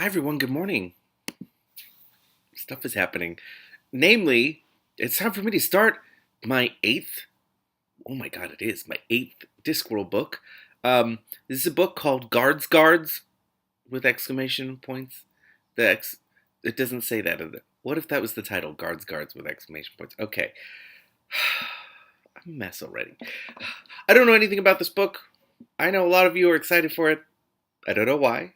Hi, everyone. Good morning. Stuff is happening. Namely, it's time for me to start my eighth. Oh my God, it is my eighth Discworld book. This is a book called Guards with exclamation points. The X. It doesn't say that. What if that was the title? Guards with exclamation points. Okay, I'm a mess already. I don't know anything about this book. I know a lot of you are excited for it. I don't know why.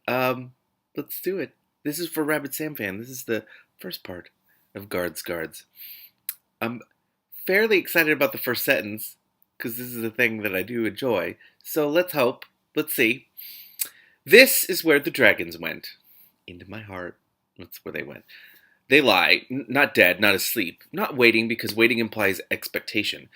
Um, let's do it. This is for Rabbit Sam fan. This is the first part of Guards. I'm fairly excited about the first sentence because this is a thing that I do enjoy. So let's hope. Let's see. This is where the dragons went. Into my heart. That's where they went. They lie, not dead, not asleep, not waiting because waiting implies expectation.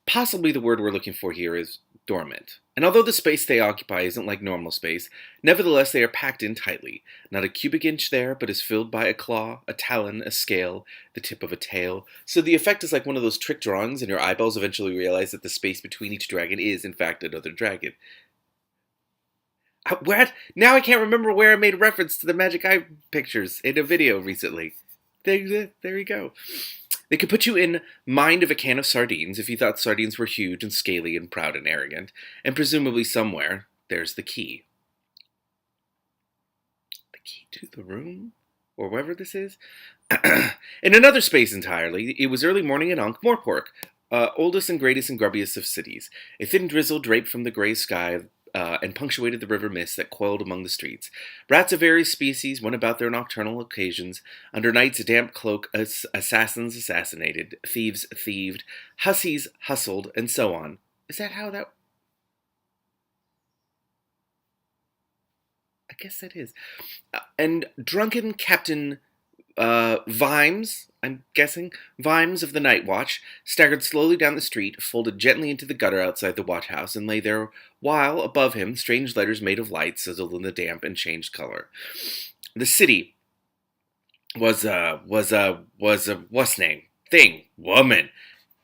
Possibly the word we're looking for here is dormant. And although the space they occupy isn't like normal space, nevertheless they are packed in tightly. Not a cubic inch there, but is filled by a claw, a talon, a scale, the tip of a tail. So the effect is like one of those trick drawings, and your eyeballs eventually realize that the space between each dragon is, in fact, another dragon. What? Now I can't remember where I made reference to the Magic Eye pictures in a video recently. There you go. They could put you in mind of a can of sardines if you thought sardines were huge and scaly and proud and arrogant, and presumably somewhere there's the key. The key to the room? Or wherever this is? In another space entirely, it was early morning in Ankh-Morpork, oldest and greatest and grubbiest of cities. A thin drizzle draped from the gray sky and punctuated the river mist that coiled among the streets. Rats of various species went about their nocturnal occasions. Under night's damp cloak, assassins assassinated, thieves thieved, hussies hustled, and so on. Is that how that... I guess that is. And drunken Captain Vimes, I'm guessing, Vimes of the Night Watch, staggered slowly down the street, folded gently into the gutter outside the watch house, and lay there while, above him, strange letters made of light sizzled in the damp and changed color. The city was a what's name? Thing. Woman.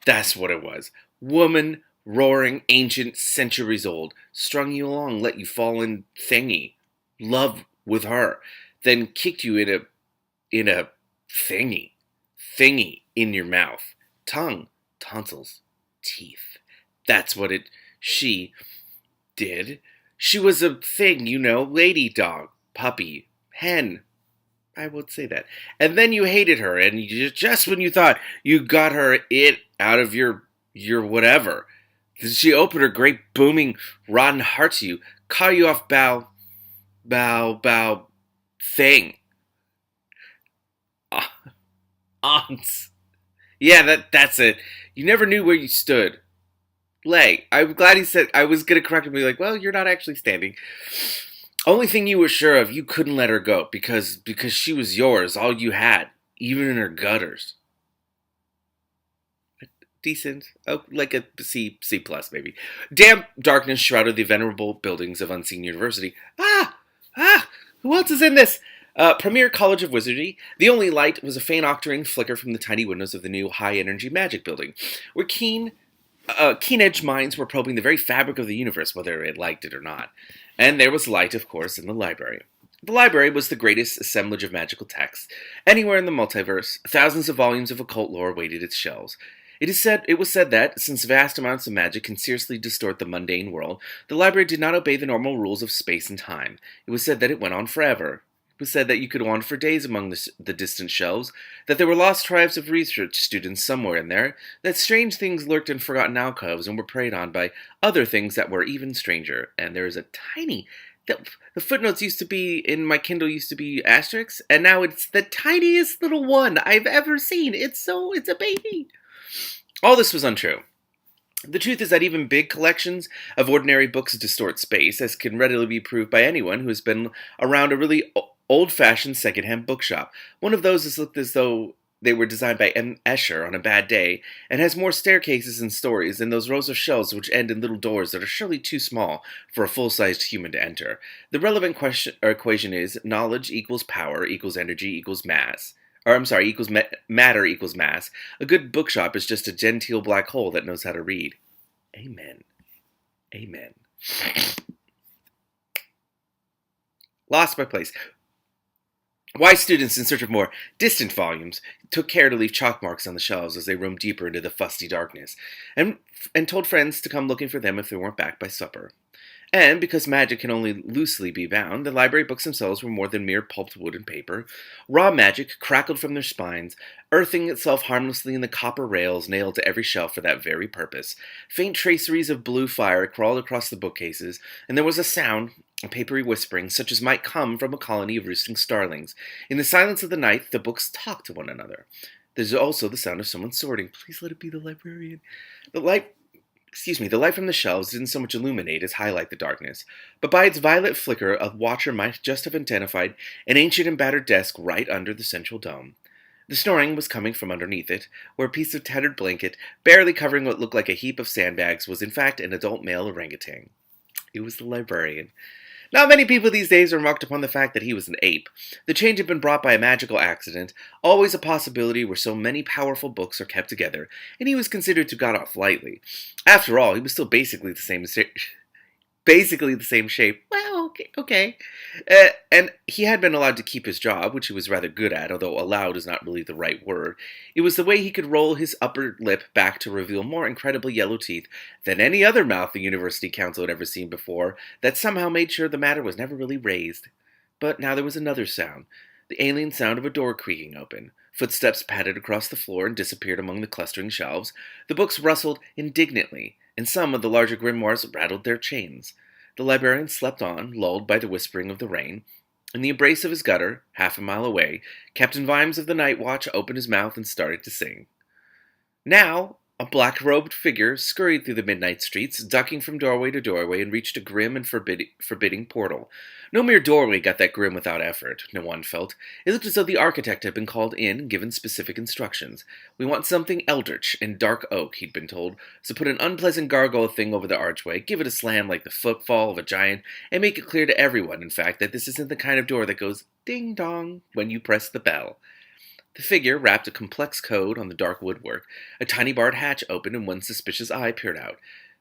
That's what it was. Woman, roaring, ancient, centuries old, strung you along, let you fall in thingy. Love with her. Then kicked you in a thingy in your mouth, tongue, tonsils, teeth. That's what she did. She was a thing, lady dog, puppy, hen. I would say that. And then you hated her, and just when you thought you got her out of your whatever, she opened her great booming rotten heart to you, caught you off bow thing. Aunts. Yeah, that's it. You never knew where you stood. Lay. I'm glad he said... I was going to correct him and be like, well, you're not actually standing. Only thing you were sure of, you couldn't let her go because she was yours, all you had, even in her gutters. Decent. Oh, like a C plus maybe. Damp darkness shrouded the venerable buildings of Unseen University. Who else is in this? Premier College of Wizardry. The only light was a faint octarine flicker from the tiny windows of the new high-energy magic building, where keen-edged minds were probing the very fabric of the universe, whether it liked it or not. And there was light, of course, in the library. The library was the greatest assemblage of magical texts. Anywhere in the multiverse, thousands of volumes of occult lore waited its shelves. It was said that, since vast amounts of magic can seriously distort the mundane world, the library did not obey the normal rules of space and time. It was said that it went on forever. It was said that you could wander for days among the distant shelves, that there were lost tribes of research students somewhere in there, that strange things lurked in forgotten alcoves and were preyed on by other things that were even stranger. And there is a tiny... The footnotes used to be, in my Kindle, used to be asterisks, and now it's the tiniest little one I've ever seen. It's a baby. All this was untrue. The truth is that even big collections of ordinary books distort space, as can readily be proved by anyone who has been around a really old-fashioned secondhand bookshop. One of those has looked as though they were designed by M. Escher on a bad day, and has more staircases and stories than those rows of shelves which end in little doors that are surely too small for a full-sized human to enter. The relevant equation is knowledge equals power equals energy equals mass. Equals matter equals mass. A good bookshop is just a genteel black hole that knows how to read. Amen. Amen. Lost my place. Wise students in search of more distant volumes took care to leave chalk marks on the shelves as they roamed deeper into the fusty darkness, and, and told friends to come looking for them if they weren't back by supper. And because magic can only loosely be bound, the library books themselves were more than mere pulped wood and paper. Raw magic crackled from their spines, earthing itself harmlessly in the copper rails nailed to every shelf for that very purpose. Faint traceries of blue fire crawled across the bookcases, and there was a sound, a papery whispering, such as might come from a colony of roosting starlings. In the silence of the night, the books talked to one another. There's also the sound of someone sorting. Please let it be the librarian. The light the light from the shelves didn't so much illuminate as highlight the darkness, but by its violet flicker, a watcher might just have identified an ancient and battered desk right under the central dome. The snoring was coming from underneath it, where a piece of tattered blanket, barely covering what looked like a heap of sandbags, was in fact an adult male orangutan. It was the librarian. Not many people these days remarked upon the fact that he was an ape. The change had been brought by a magical accident, always a possibility where so many powerful books are kept together, and he was considered to got off lightly. After all, he was still basically the same shape. Well, okay. And he had been allowed to keep his job, which he was rather good at, although allowed is not really the right word. It was the way he could roll his upper lip back to reveal more incredible yellow teeth than any other mouth the University Council had ever seen before, that somehow made sure the matter was never really raised. But now there was another sound, the alien sound of a door creaking open. Footsteps padded across the floor and disappeared among the clustering shelves. The books rustled indignantly, and some of the larger grimoires rattled their chains. The librarian slept on, lulled by the whispering of the rain. In the embrace of his gutter, half a mile away, Captain Vimes of the Night Watch opened his mouth and started to sing. Now, a black-robed figure scurried through the midnight streets, ducking from doorway to doorway, and reached a grim and forbidding portal. No mere doorway got that grim without effort, no one felt. It looked as though the architect had been called in and given specific instructions. We want something eldritch and dark oak, he'd been told, so put an unpleasant gargoyle thing over the archway, give it a slam like the footfall of a giant, and make it clear to everyone, in fact, that this isn't the kind of door that goes ding-dong when you press the bell. The figure rapped a complex code on the dark woodwork. A tiny barred hatch opened and one suspicious eye peered out.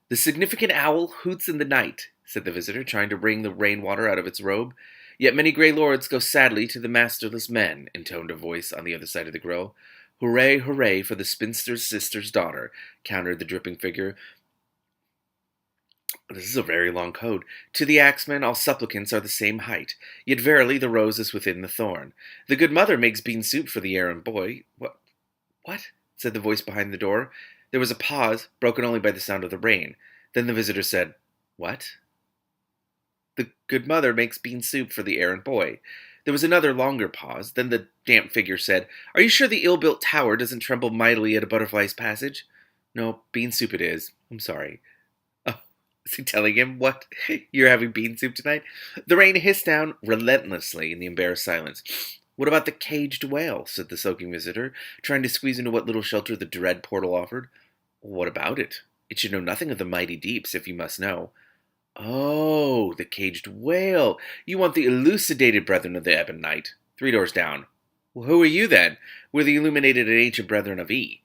The significant owl hoots in the night, said the visitor, trying to wring the rainwater out of its robe. Yet many grey lords go sadly to the masterless men, intoned a voice on the other side of the grill. Hooray, hooray for the spinster's sister's daughter, countered the dripping figure. This is a very long code. To the axeman, all supplicants are the same height. Yet verily the rose is within the thorn. The good mother makes bean soup for the errand boy. What? Said the voice behind the door. There was a pause, broken only by the sound of the rain. Then the visitor said, What? The good mother makes bean soup for the errand boy. There was another longer pause. Then the damp figure said, Are you sure the ill-built tower doesn't tremble mightily at a butterfly's passage? No, bean soup it is. I'm sorry. Is he telling him what? You're having bean soup tonight? The rain hissed down relentlessly in the embarrassed silence. What about the caged whale? Said the soaking visitor, trying to squeeze into what little shelter the dread portal offered. What about it? It should know nothing of the mighty deeps, if you must know. Oh, the caged whale. You want the elucidated brethren of the Ebon Knight. 3 doors down. Well, who are you, then? We're the illuminated and ancient brethren of E.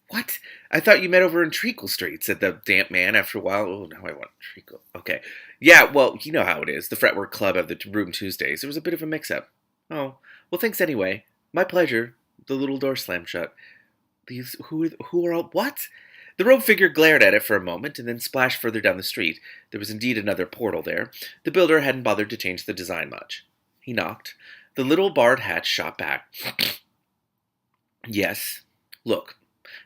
What? I thought you met over in Treacle Street, said the damp man after a while. Oh, now I want Treacle. Okay. Yeah, well, you know how it is. The Fretwork Club have the Room Tuesdays. There was a bit of a mix-up. Oh, well, thanks anyway. My pleasure. The little door slammed shut. These, who are all, what? The robed figure glared at it for a moment and then splashed further down the street. There was indeed another portal there. The builder hadn't bothered to change the design much. He knocked. The little barred hatch shot back. Yes. Look.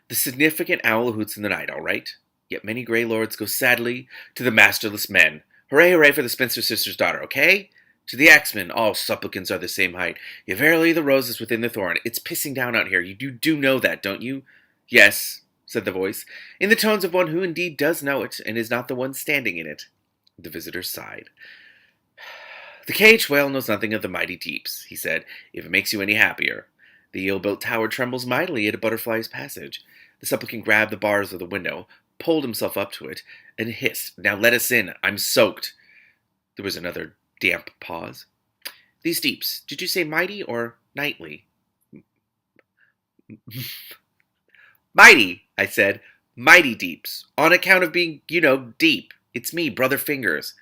The significant owl hoots in the night, all right? Yet many grey lords go sadly to the masterless men. Hooray, hooray for the spinster sister's daughter, okay? To the axemen, all supplicants are the same height. Yet verily the rose is within the thorn. It's pissing down out here. You do know that, don't you? Yes, said the voice, in the tones of one who indeed does know it, and is not the one standing in it. The visitor sighed. The caged whale knows nothing of the mighty deeps, he said, if it makes you any happier. The ill-built tower trembles mightily at a butterfly's passage. The supplicant grabbed the bars of the window, pulled himself up to it, and hissed, Now let us in. I'm soaked. There was another damp pause. These deeps, did you say mighty or nightly? Mighty, I said. Mighty deeps. On account of being, deep. It's me, Brother Fingers.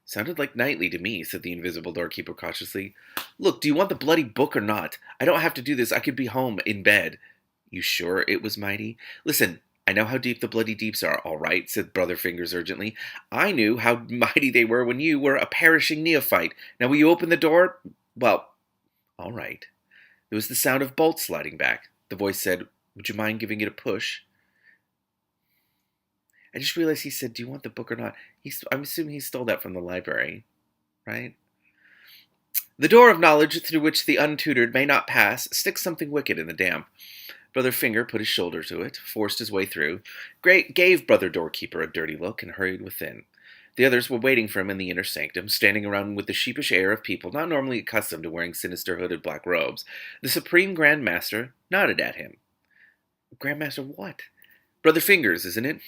Sounded like nightly to me, said the invisible doorkeeper cautiously. Look, do you want the bloody book or not? I don't have to do this. I could be home, in bed. You sure it was mighty? Listen, I know how deep the bloody deeps are, all right, said Brother Fingers urgently. I knew how mighty they were when you were a perishing neophyte. Now will you open the door? Well, all right. There was the sound of bolts sliding back. The voice said, would you mind giving it a push? I just realized he said, do you want the book or not? I'm assuming he stole that from the library, right? The door of knowledge through which the untutored may not pass sticks something wicked in the damp. Brother Finger put his shoulder to it, forced his way through, gave Brother Doorkeeper a dirty look, and hurried within. The others were waiting for him in the inner sanctum, standing around with the sheepish air of people not normally accustomed to wearing sinister hooded black robes. The Supreme Grand Master nodded at him. Grand Master what? Brother Fingers, isn't it?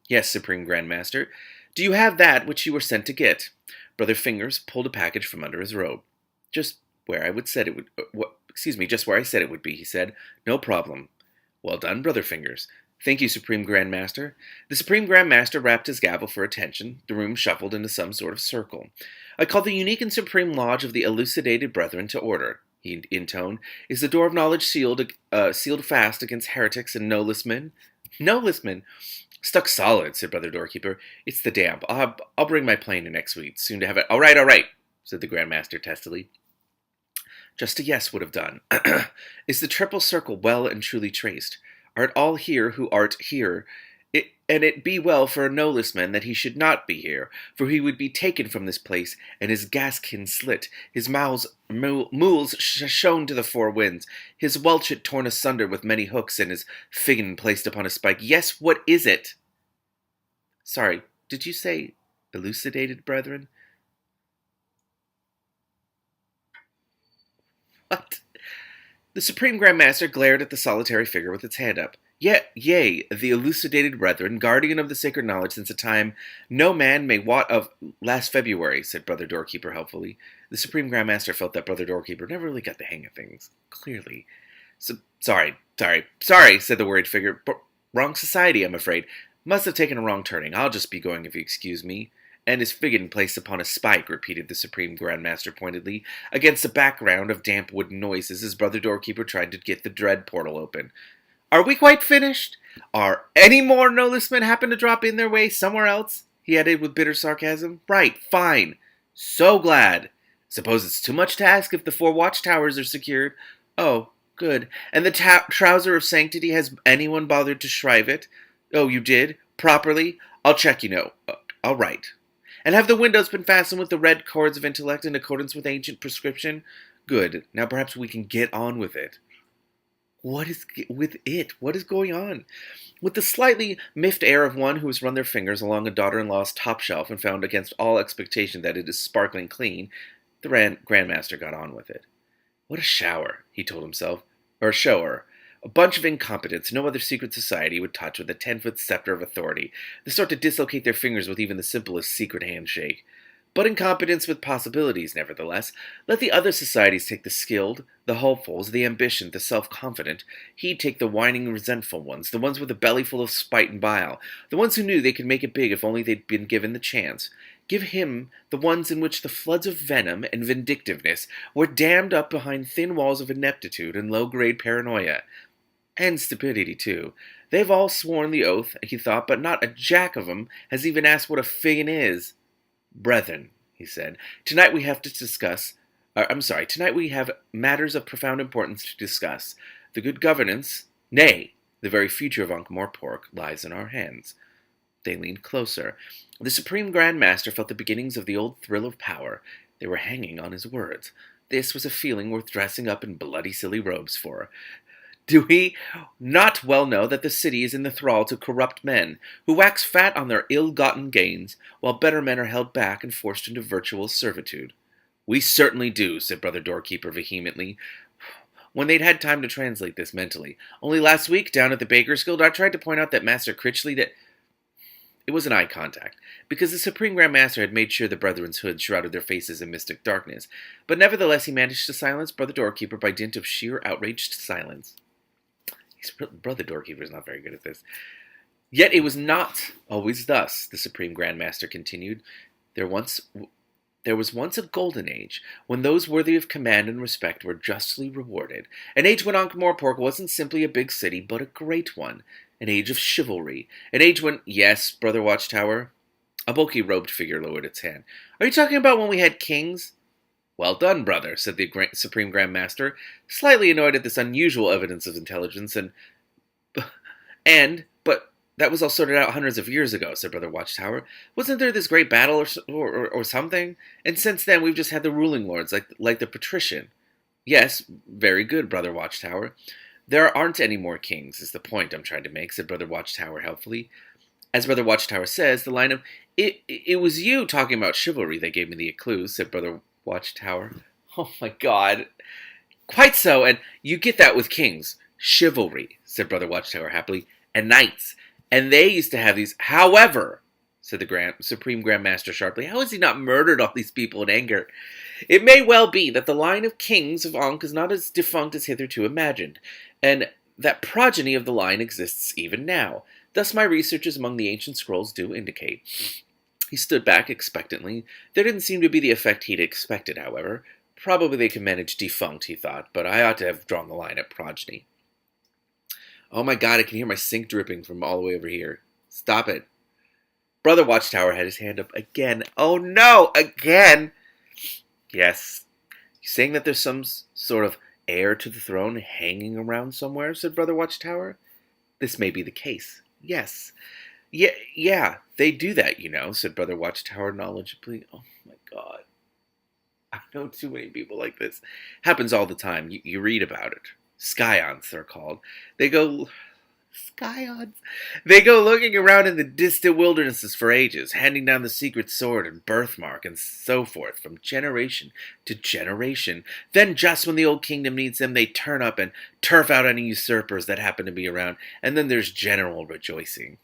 Yes, Supreme Grand Master. Do you have that which you were sent to get? Brother Fingers pulled a package from under his robe. Just where I said it would be, he said. No problem. Well done, Brother Fingers. Thank you, Supreme Grand Master. The Supreme Grand Master rapped his gavel for attention. The room shuffled into some sort of circle. I call the unique and supreme lodge of the elucidated brethren to order, he intoned. Is the door of knowledge sealed fast against heretics and no-list men? No-list men? Stuck solid, said Brother Doorkeeper. It's the damp. I'll bring my plane in next week. Soon to have it. All right, said the Grand Master testily. Just a yes would have done. Is the triple circle well and truly traced? Art all here who art here? And it be well for a no-list man that he should not be here, for he would be taken from this place, and his gaskin slit, his mules shown to the four winds, his welchet torn asunder with many hooks, and his figgin placed upon a spike. Yes, what is it? Sorry, did you say elucidated, brethren? What? The Supreme Grand Master glared at the solitary figure with its hand up. Yea, the elucidated brethren, guardian of the sacred knowledge since a time no man may wot of last February, said Brother Doorkeeper helpfully. The Supreme Grand Master felt that Brother Doorkeeper never really got the hang of things, clearly. Sorry, said the worried figure. Wrong society, I'm afraid. Must have taken a wrong turning. I'll just be going if you excuse me. And his figgin placed upon a spike, repeated the Supreme Grand Master pointedly. Against a background of damp wooden noises, his Brother Doorkeeper tried to get the dread portal open. Are we quite finished? Are any more no-list men happen to drop in their way somewhere else? He added with bitter sarcasm. Right, fine. So glad. Suppose it's too much to ask if the 4 watchtowers are secured. Oh, good. And the trouser of sanctity, has anyone bothered to shrive it? Oh, you did? Properly? I'll check, All right. And have the windows been fastened with the red cords of intellect in accordance with ancient prescription? Good. Now perhaps we can get on with it. What is with it? What is going on? With the slightly miffed air of one who has run their fingers along a daughter-in-law's top shelf and found against all expectation that it is sparkling clean, the Grand Master got on with it. What a shower, he told himself. Or a shower. A bunch of incompetents no other secret society would touch with a 10-foot scepter of authority, the sort to dislocate their fingers with even the simplest secret handshake. But incompetence with possibilities, nevertheless. Let the other societies take the skilled, the hopefuls, the ambitious, the self-confident. He'd take the whining, resentful ones, the ones with a belly full of spite and bile, the ones who knew they could make it big if only they'd been given the chance. Give him the ones in which the floods of venom and vindictiveness were dammed up behind thin walls of ineptitude and low-grade paranoia. And stupidity, too. They've all sworn the oath, he thought, but not a jack of 'em has even asked what a figgin' is. Brethren, he said, tonight we have matters of profound importance to discuss. The good governance, nay, the very future of Ankh-Morpork lies in our hands. They leaned closer. The Supreme Grand Master felt the beginnings of the old thrill of power. They were hanging on his words. This was a feeling worth dressing up in bloody silly robes for. Do we not well know that the city is in the thrall to corrupt men, who wax fat on their ill-gotten gains, while better men are held back and forced into virtual servitude? We certainly do, said Brother Doorkeeper vehemently, when they'd had time to translate this mentally. Only last week, down at the Baker's Guild, I tried to point out that Master Critchley that... It was an eye contact, because the Supreme Grand Master had made sure the brethren's hoods shrouded their faces in mystic darkness, but nevertheless he managed to silence Brother Doorkeeper by dint of sheer outraged silence. Brother Doorkeeper is not very good at this. Yet it was not always thus, the Supreme Grand Master continued. There once There was once a golden age, when those worthy of command and respect were justly rewarded. An age when Ankh-Morpork wasn't simply a big city, but a great one. An age of chivalry. An age when, yes, Brother Watchtower? A bulky robed figure lowered its hand. Are you talking about when we had kings? Well done, brother, said the Supreme Grand Master, slightly annoyed at this unusual evidence of intelligence, but that was all sorted out hundreds of years ago, said Brother Watchtower. Wasn't there this great battle or something? And since then, we've just had the ruling lords, like the patrician. Yes, very good, Brother Watchtower. There aren't any more kings, is the point I'm trying to make, said Brother Watchtower helpfully. As Brother Watchtower says, the line of, it was you talking about chivalry that gave me the clue, said Brother Watchtower. Oh my god. Quite so, and you get that with kings. Chivalry, said Brother Watchtower happily, and knights. And they used to have these. However, said the Supreme Grand Master sharply, how has he not murdered all these people in anger? It may well be that the line of kings of Ankh is not as defunct as hitherto imagined, and that progeny of the line exists even now. Thus my researches among the ancient scrolls do indicate. He stood back expectantly. There didn't seem to be the effect he'd expected, however. Probably they can manage defunct, he thought, but I ought to have drawn the line at progeny. Oh my god, I can hear my sink dripping from all the way over here. Stop it. Brother Watchtower had his hand up again. Oh no, again! Yes. You saying that there's some sort of heir to the throne hanging around somewhere, said Brother Watchtower. This may be the case. Yes. Yeah, they do that, you know, said Brother Watchtower knowledgeably. Oh my god. I know too many people like this. Happens all the time. You read about it. Scions, they're called. Scions. They go looking around in the distant wildernesses for ages, handing down the secret sword and birthmark and so forth from generation to generation. Then just when the old kingdom needs them, they turn up and turf out any usurpers that happen to be around, and then there's general rejoicing.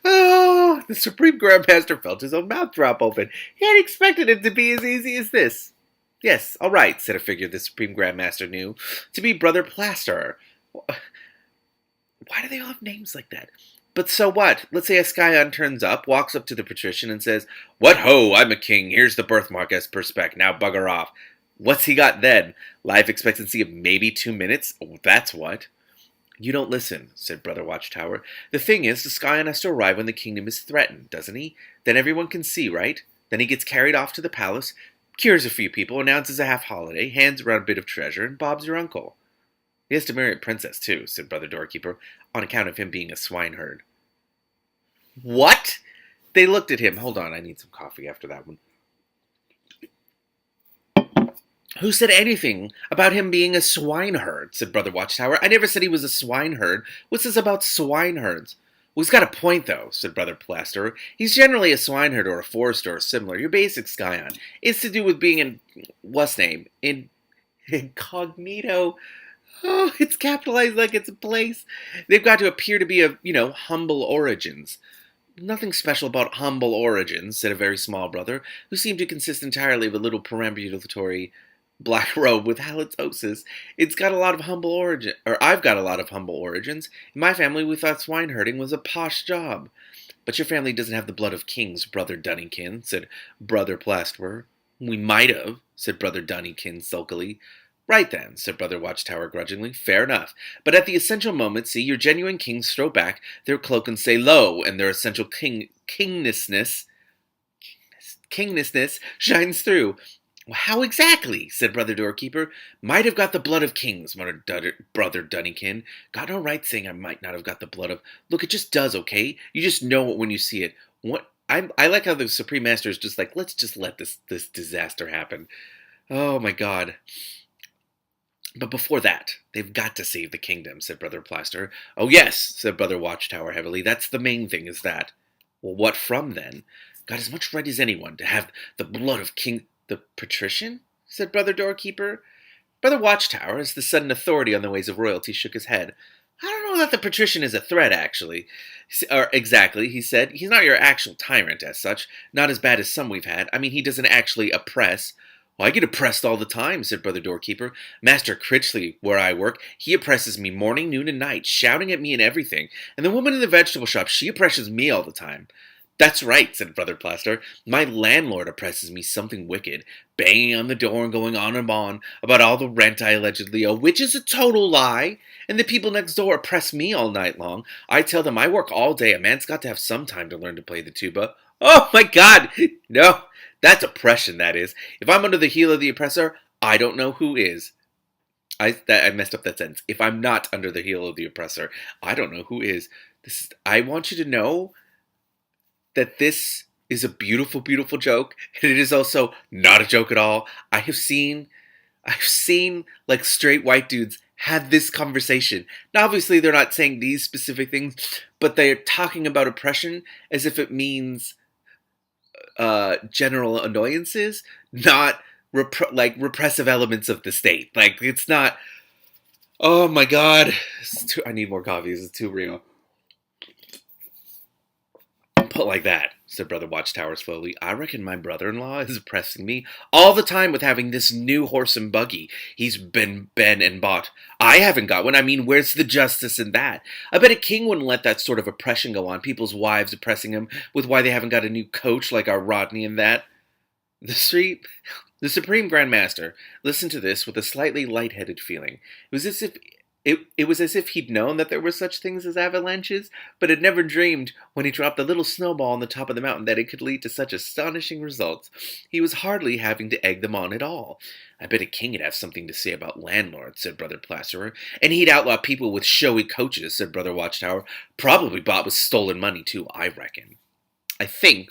Oh, the Supreme Grand Master felt his own mouth drop open. He had expected it to be as easy as this. Yes, all right, said a figure the Supreme Grand Master knew to be Brother Plasterer. Why do they all have names like that? But so what? Let's say a scion turns up, walks up to the patrician and says, "What ho, I'm a king, here's the birthmark as per spec, now bugger off." What's he got then? Life expectancy of maybe 2 minutes? Oh, that's what. You don't listen, said Brother Watchtower. The thing is, the scion has to arrive when the kingdom is threatened, doesn't he? Then everyone can see, right? Then he gets carried off to the palace, cures a few people, announces a half-holiday, hands around a bit of treasure, and Bob's your uncle. He has to marry a princess, too, said Brother Doorkeeper, on account of him being a swineherd. What? They looked at him. Hold on, I need some coffee after that one. Who said anything about him being a swineherd, said Brother Watchtower. I never said he was a swineherd. What's this about swineherds? Well, he's got a point, though, said Brother Plasterer. He's generally a swineherd or a forester or similar. Your basic scion. It's to do with being in, what's name? Incognito. Oh, it's capitalized like it's a place. They've got to appear to be of, humble origins. Nothing special about humble origins, said a very small brother, who seemed to consist entirely of a little perambulatory black robe with halitosis. It's got a lot of humble origin, or I've got a lot of humble origins. In my family, we thought swineherding was a posh job. But your family doesn't have the blood of kings, Brother Dunnykin, said Brother Plasterer. We might have, said Brother Dunnykin sulkily. Right then, said Brother Watchtower grudgingly. Fair enough. But at the essential moment, see, your genuine kings throw back their cloak and say lo, and their essential kingnessness shines through. How exactly? Said Brother Doorkeeper. Might have got the blood of kings, muttered Brother Dunnykin. Got no right saying I might not have got the blood of... Look, it just does, okay? You just know it when you see it. What? I like how the Supreme Master is just like, let's just let this disaster happen. Oh, my God. But before that, they've got to save the kingdom, said Brother Plaster. Oh, yes, said Brother Watchtower heavily. That's the main thing, is that. Well, what from, then? Got as much right as anyone to have the blood of King... The patrician? Said Brother Doorkeeper. Brother Watchtower, as the sudden authority on the ways of royalty, shook his head. I don't know that the patrician is a threat, actually. Or exactly, he said. He's not your actual tyrant, as such. Not as bad as some we've had. I mean, he doesn't actually oppress. Well, I get oppressed all the time, said Brother Doorkeeper. Master Critchley, where I work, he oppresses me morning, noon, and night, shouting at me and everything. And the woman in the vegetable shop, she oppresses me all the time. That's right, said Brother Plaster. My landlord oppresses me something wicked, banging on the door and going on and on about all the rent I allegedly owe, which is a total lie. And the people next door oppress me all night long. I tell them I work all day. A man's got to have some time to learn to play the tuba. Oh my God! No, that's oppression, that is. If I'm under the heel of the oppressor, I don't know who is. I messed up that sentence. If I'm not under the heel of the oppressor, I don't know who is. I want you to know that this is a beautiful, beautiful joke, and it is also not a joke at all. I've seen like straight white dudes have this conversation. Now, obviously, they're not saying these specific things, but they're talking about oppression as if it means general annoyances, not repressive elements of the state. Like it's not. Oh my God! I need more coffee. This is too real. Put like that, said Brother Watchtower slowly. I reckon my brother-in-law is oppressing me all the time with having this new horse and buggy he's been and bought. I haven't got one. I mean, where's the justice in that? I bet a king wouldn't let that sort of oppression go on. People's wives oppressing him with why they haven't got a new coach like our Rodney and that. The Supreme Grand Master listened to this with a slightly light-headed feeling. It was as if he'd known that there were such things as avalanches, but had never dreamed, when he dropped the little snowball on the top of the mountain, that it could lead to such astonishing results. He was hardly having to egg them on at all. I bet a king would have something to say about landlords, said Brother Plasterer. And he'd outlaw people with showy coaches, said Brother Watchtower. Probably bought with stolen money, too, I reckon. I think,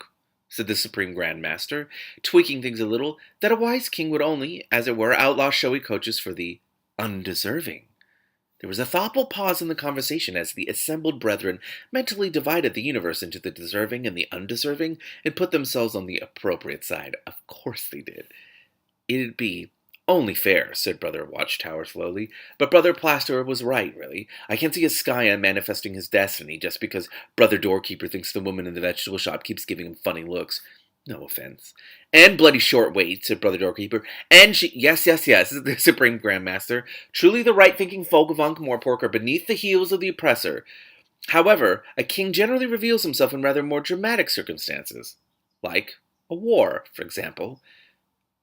said the Supreme Grand Master, tweaking things a little, that a wise king would only, as it were, outlaw showy coaches for the undeserving. There was a thoughtful pause in the conversation as the assembled brethren mentally divided the universe into the deserving and the undeserving and put themselves on the appropriate side. Of course they did. It'd be only fair, said Brother Watchtower slowly. But Brother Plasterer was right, really. I can't see a Skya manifesting his destiny just because Brother Doorkeeper thinks the woman in the vegetable shop keeps giving him funny looks. No offense. And bloody short wait, said Brother Doorkeeper. And she, yes, the Supreme Grand Master. Truly the right-thinking folk of Ankh-Morpork are beneath the heels of the oppressor. However, a king generally reveals himself in rather more dramatic circumstances. Like a war, for example.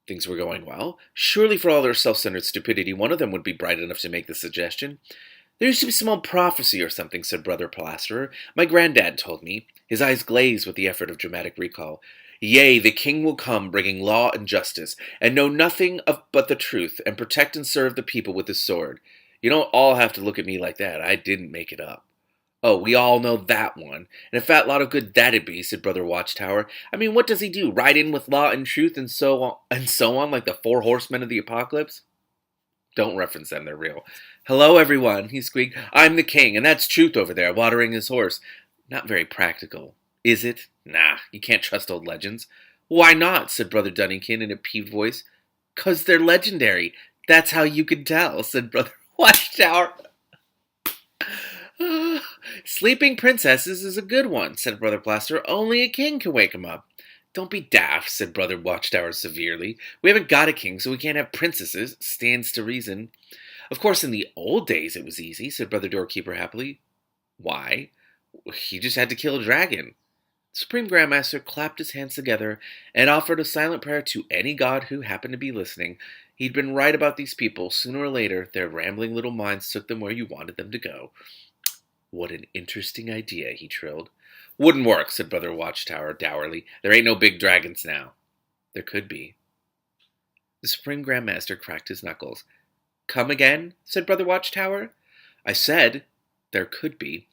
Things were going well. Surely for all their self-centered stupidity, one of them would be bright enough to make the suggestion. There used to be some old prophecy or something, said Brother Plasterer. My granddad told me. His eyes glazed with the effort of dramatic recall. Yea, the king will come, bringing law and justice, and know nothing of but the truth, and protect and serve the people with his sword. You don't all have to look at me like that. I didn't make it up. Oh, we all know that one. And a fat lot of good that'd be, said Brother Watchtower. I mean, what does he do? Ride in with law and truth and so on, like the 4 horsemen of the apocalypse? Don't reference them, they're real. Hello, everyone, he squeaked. I'm the king, and that's Truth over there, watering his horse. Not very practical. Is it? Nah, you can't trust old legends. Why not? Said Brother Dunnington in a peeved voice. 'Cause they're legendary. That's how you can tell, said Brother Watchtower. Sleeping princesses is a good one, said Brother Plaster. Only a king can wake 'em up. Don't be daft, said Brother Watchtower severely. We haven't got a king, so we can't have princesses. Stands to reason. Of course, in the old days it was easy, said Brother Doorkeeper happily. Why? He just had to kill a dragon. The Supreme Grandmaster clapped his hands together and offered a silent prayer to any god who happened to be listening. He'd been right about these people. Sooner or later, their rambling little minds took them where you wanted them to go. What an interesting idea, he trilled. Wouldn't work, said Brother Watchtower dourly. There ain't no big dragons now. There could be. The Supreme Grandmaster cracked his knuckles. Come again, said Brother Watchtower. I said there could be.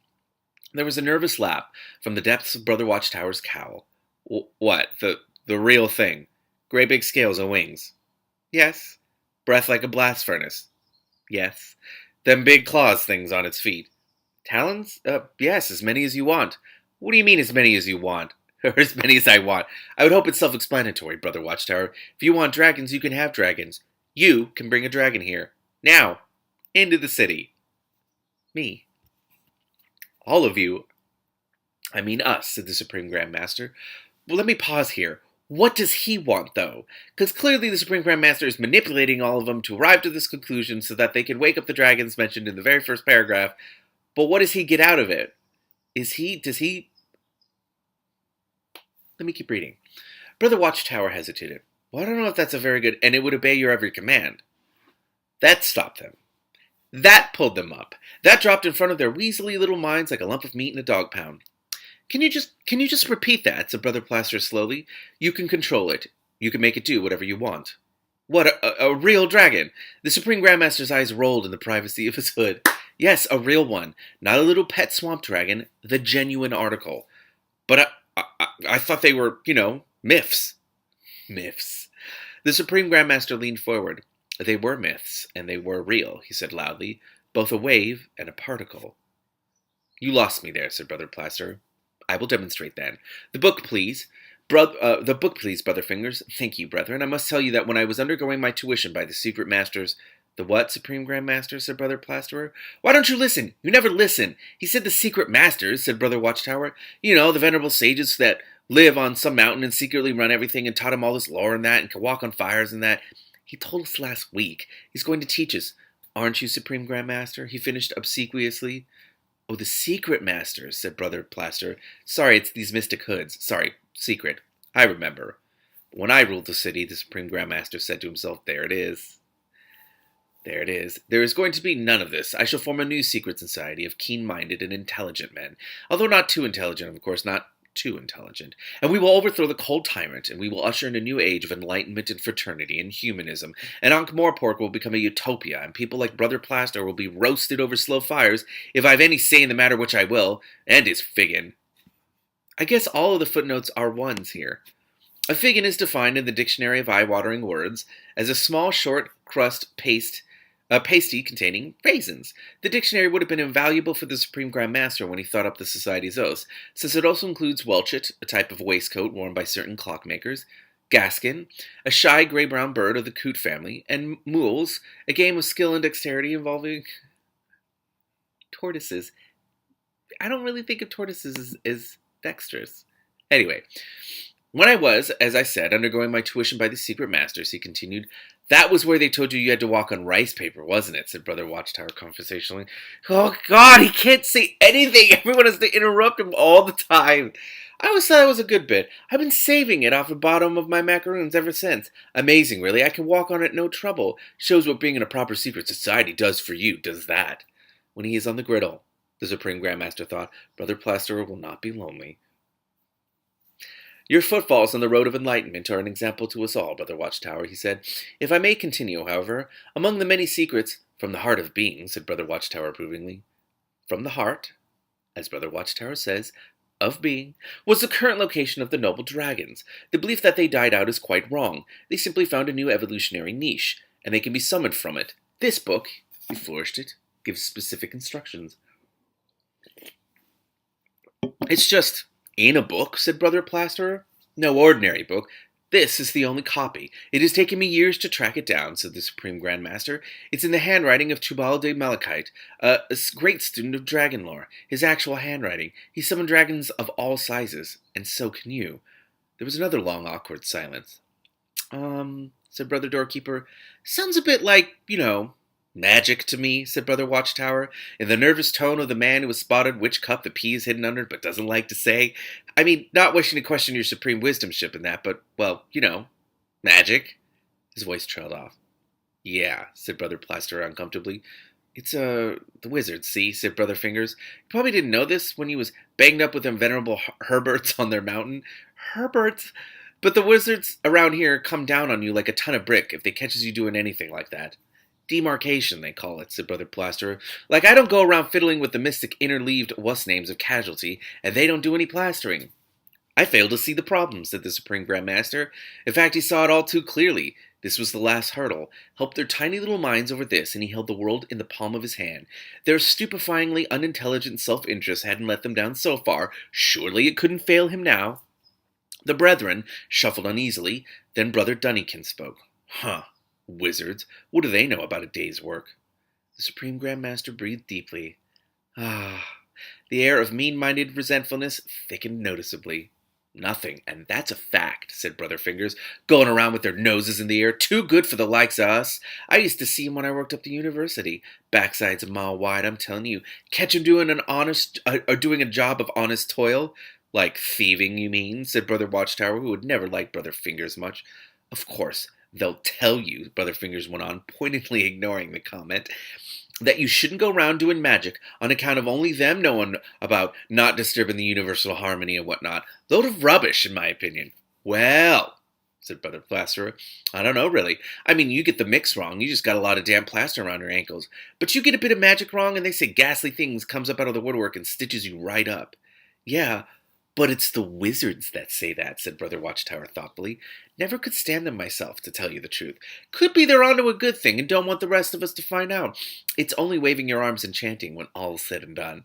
There was a nervous laugh from the depths of Brother Watchtower's cowl. What? The real thing? Great big scales and wings? Yes. Breath like a blast furnace? Yes. Them big claws things on its feet? Talons? Yes, as many as you want. What do you mean as many as you want? Or as many as I want? I would hope it's self-explanatory, Brother Watchtower. If you want dragons, you can have dragons. You can bring a dragon here. Now, into the city. Me. All of you, I mean us, said the Supreme Grand Master. Well, let me pause here. What does he want, though? Because clearly the Supreme Grand Master is manipulating all of them to arrive to this conclusion so that they can wake up the dragons mentioned in the very first paragraph. But what does he get out of it? Does he... Let me keep reading. Brother Watchtower hesitated. Well, I don't know if that's a very good, and it would obey your every command. That stopped them. That pulled them up. That dropped in front of their weaselly little minds like a lump of meat in a dog pound. Can you just repeat that? Said Brother Plaster slowly. You can control it. You can make it do whatever you want. What, a real dragon? The Supreme Grandmaster's eyes rolled in the privacy of his hood. Yes, a real one. Not a little pet swamp dragon. The genuine article. But I thought they were, myths. Myths. The Supreme Grandmaster leaned forward. They were myths, and they were real, he said loudly. Both a wave and a particle. You lost me there, said Brother Plaster. I will demonstrate then. The book, please. The book, please, Brother Fingers. Thank you, brethren. I must tell you that when I was undergoing my tuition by the secret masters... The what, Supreme Grand Master? Said Brother Plasterer. Why don't you listen? You never listen. He said the secret masters, said Brother Watchtower. You know, the venerable sages that live on some mountain and secretly run everything and taught him all this lore and that and can walk on fires and that. He told us last week. He's going to teach us. Aren't you, Supreme Grand Master? He finished obsequiously. Oh, the secret masters, said Brother Plaster. Sorry, it's these mystic hoods. Sorry, secret. I remember. When I ruled the city, the Supreme Grand Master said to himself, there it is. There it is. There is going to be none of this. I shall form a new secret society of keen-minded and intelligent men. Although not too intelligent, of course, not too intelligent. And we will overthrow the cold tyrant, and we will usher in a new age of enlightenment and fraternity and humanism. And Ankh-Morpork will become a utopia, and people like Brother Plaster will be roasted over slow fires, if I have any say in the matter, which I will, and his figgin. I guess all of the footnotes are ones here. A figgin is defined in the Dictionary of Eye-Watering Words as a small, short crust pasty containing raisins. The dictionary would have been invaluable for the Supreme Grand Master when he thought up the society's oaths, since it also includes welchet, a type of waistcoat worn by certain clockmakers, gaskin, a shy gray-brown bird of the coot family, and mules, a game of skill and dexterity involving tortoises. I don't really think of tortoises as dexterous. Anyway, when I was, as I said, undergoing my tuition by the secret masters, he continued, that was where they told you had to walk on rice paper, wasn't it? Said Brother Watchtower conversationally. Oh, God, he can't say anything. Everyone has to interrupt him all the time. I always thought that was a good bit. I've been saving it off the bottom of my macaroons ever since. Amazing, really. I can walk on it no trouble. Shows what being in a proper secret society does for you, does that. When he is on the griddle, the Supreme Grandmaster thought, Brother Plasterer will not be lonely. Your footfalls on the road of enlightenment are an example to us all, Brother Watchtower, he said. If I may continue, however, among the many secrets, from the heart of being, said Brother Watchtower approvingly. From the heart, as Brother Watchtower says, of being, was the current location of the noble dragons. The belief that they died out is quite wrong. They simply found a new evolutionary niche, and they can be summoned from it. This book, he flourished it, gives specific instructions. It's just... in a book, said Brother Plasterer. No ordinary book. This is the only copy. It has taken me years to track it down, said the Supreme Grand Master. It's in the handwriting of Tubal de Malachite, a great student of dragon lore. His actual handwriting. He summoned dragons of all sizes, and so can you. There was another long, awkward silence. Said Brother Doorkeeper. Sounds a bit like, magic to me, said Brother Watchtower, in the nervous tone of the man who has spotted which cup the pea is hidden under but doesn't like to say. I mean, not wishing to question your supreme wisdomship in that, but, well, magic. His voice trailed off. Yeah, said Brother Plaster uncomfortably. It's, the wizards, see, said Brother Fingers. You probably didn't know this when he was banged up with them venerable Herberts on their mountain. Herberts? But the wizards around here come down on you like a ton of brick if they catches you doing anything like that. Demarcation, they call it, said Brother Plasterer. Like, I don't go around fiddling with the mystic interleaved wuss-names of casualty, and they don't do any plastering. I fail to see the problem, said the Supreme Grand Master. In fact, he saw it all too clearly. This was the last hurdle. Help their tiny little minds over this, and he held the world in the palm of his hand. Their stupefyingly unintelligent self-interest hadn't let them down so far. Surely it couldn't fail him now. The brethren shuffled uneasily. Then Brother Dunnikin spoke. Huh. Wizards, what do they know about a day's work? The Supreme Grand Master breathed deeply. Ah, the air of mean-minded resentfulness thickened noticeably. Nothing, and that's a fact, said Brother Fingers, going around with their noses in the air, too good for the likes of us. I used to see 'em when I worked up the university. Backsides a mile wide, I'm telling you. Catch 'em doing doing a job of honest toil. Like thieving, you mean? Said Brother Watchtower, who had never liked Brother Fingers much. Of course, they'll tell you, Brother Fingers went on, pointedly ignoring the comment, that you shouldn't go round doing magic on account of only them knowing about not disturbing the universal harmony and whatnot. Load of rubbish, in my opinion. Well, said Brother Plasterer, I don't know, really. I mean, you get the mix wrong. You just got a lot of damn plaster around your ankles. But you get a bit of magic wrong, and they say ghastly things comes up out of the woodwork and stitches you right up. Yeah, but it's the wizards that say that, said Brother Watchtower thoughtfully. Never could stand them myself, to tell you the truth. Could be they're onto a good thing and don't want the rest of us to find out. It's only waving your arms and chanting when all's said and done.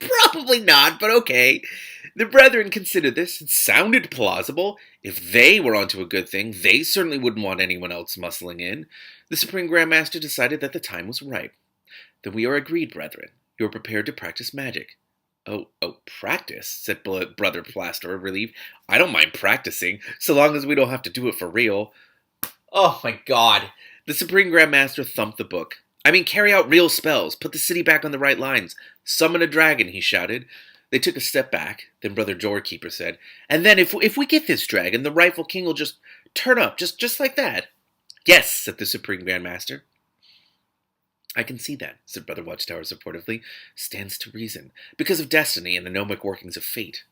Probably not, but okay. The brethren considered this. It sounded plausible. If they were onto a good thing, they certainly wouldn't want anyone else muscling in. The Supreme Grand Master decided that the time was ripe. Then we are agreed, brethren. You are prepared to practice magic. Oh, practice, said Brother Plasterer, relieved. I don't mind practicing, so long as we don't have to do it for real. Oh, my God. The Supreme Grand Master thumped the book. I mean, carry out real spells. Put the city back on the right lines. Summon a dragon, he shouted. They took a step back. Then Brother Doorkeeper said, and then if we get this dragon, the rightful king will just turn up, just like that. Yes, said the Supreme Grand Master. I can see that, said Brother Watchtower supportively. Stands to reason. Because of destiny and the gnomic workings of fate.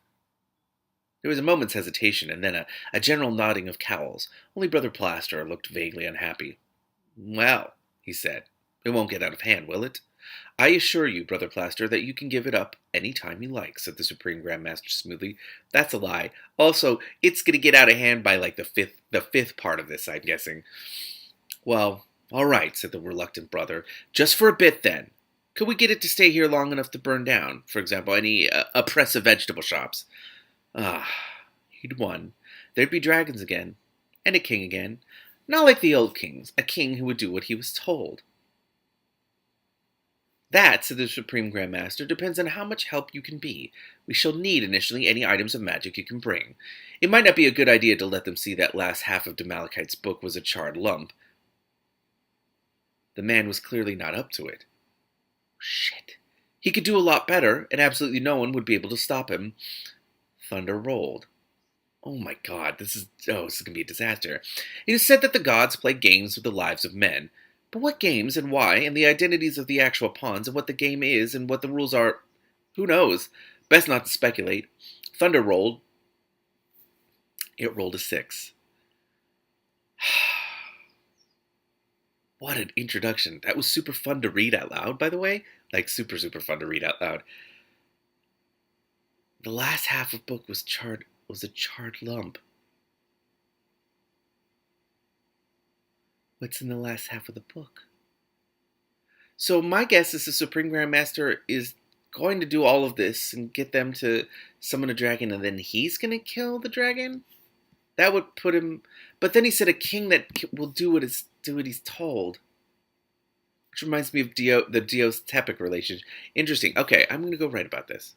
There was a moment's hesitation, and then a general nodding of cowls. Only Brother Plasterer looked vaguely unhappy. Well, he said, it won't get out of hand, will it? I assure you, Brother Plaster, that you can give it up any time you like, said the Supreme Grand Master smoothly. That's a lie. Also, it's going to get out of hand by like the fifth part of this, I'm guessing. Well, all right, said the reluctant brother. Just for a bit, then. Could we get it to stay here long enough to burn down? For example, any oppressive vegetable shops? Ah, he'd won. There'd be dragons again. And a king again. Not like the old kings. A king who would do what he was told. That, said the Supreme Grand Master, depends on how much help you can be. We shall need initially any items of magic you can bring. It might not be a good idea to let them see that last half of Demalekite's book was a charred lump. The man was clearly not up to it. Shit. He could do a lot better, and absolutely no one would be able to stop him. Thunder rolled. Oh my God, this is going to be a disaster. It is said that the gods play games with the lives of men. But what games and why, and the identities of the actual pawns, and what the game is, and what the rules are, who knows? Best not to speculate. Thunder rolled. It rolled a 6. What an introduction. That was super fun to read out loud, by the way. Like, super, super fun to read out loud. The last half of the book was a charred lump. What's in the last half of the book? So my guess is the Supreme Grand Master is going to do all of this and get them to summon a dragon, and then he's going to kill the dragon? That would put him... But then he said a king that will do what he's told. Which reminds me of the Dios-Tepic relationship. Interesting. Okay, I'm going to go write about this.